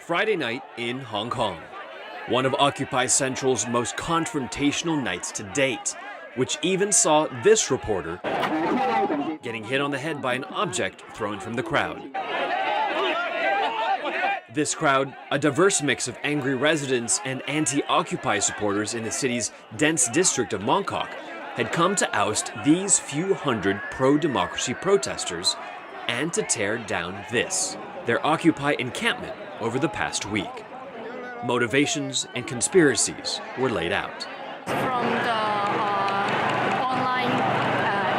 Friday night in Hong Kong, one of Occupy Central's most confrontational nights to date, which even saw this reporter getting hit on the head by an object thrown from the crowd. This crowd, a diverse mix of angry residents and anti-Occupy supporters in the city's dense district of Mong Kok, had come to oust these few hundred pro-democracy protesters and to tear down this, their Occupy encampment over the past week. Motivations and conspiracies were laid out. From the online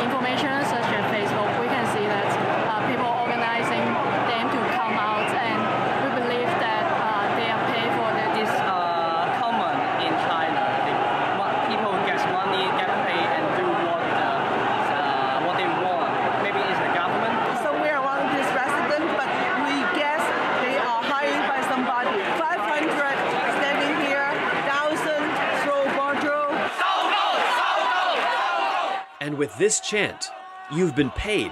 information such as Facebook, we can see that people organizing them to come out, and we believe that they are paid for this. It's common in China. People get money, get paid, and do what they want. Maybe it's the government. Somewhere around this resident, but we guess they are hired by somebody. 500 standing here, 1,000 throw bottle. And with this chant, "You've been paid,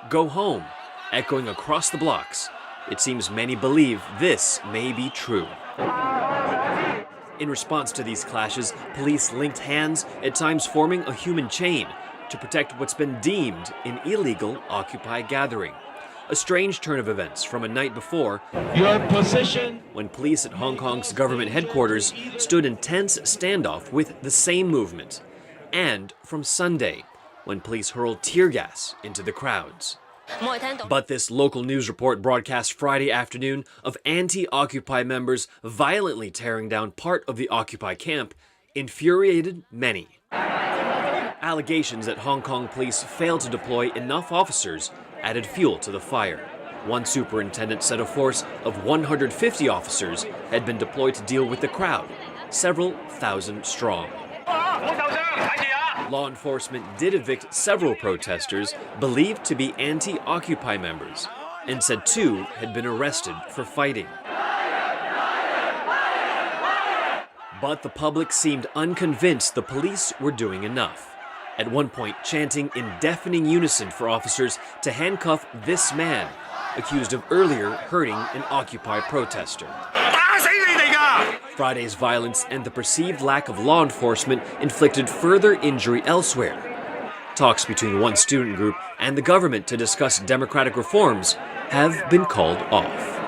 go home," echoing across the blocks, it seems many believe this may be true. In response to these clashes, police linked hands, at times forming a human chain, to protect what's been deemed an illegal Occupy gathering. A strange turn of events from a night before, Your position. when police at Hong Kong's government headquarters stood in tense standoff with the same movement, and from Sunday, when police hurled tear gas into the crowds. But this local news report broadcast Friday afternoon of anti-Occupy members violently tearing down part of the Occupy camp infuriated many. Allegations that Hong Kong police failed to deploy enough officers added fuel to the fire. One superintendent said a force of 150 officers had been deployed to deal with the crowd, several thousand strong. Law enforcement did evict several protesters believed to be anti-Occupy members, and said 2 had been arrested for fighting. But the public seemed unconvinced the police were doing enough, at one point chanting in deafening unison for officers to handcuff this man, accused of earlier hurting an Occupy protester. Friday's violence and the perceived lack of law enforcement inflicted further injury elsewhere. Talks between one student group and the government to discuss democratic reforms have been called off.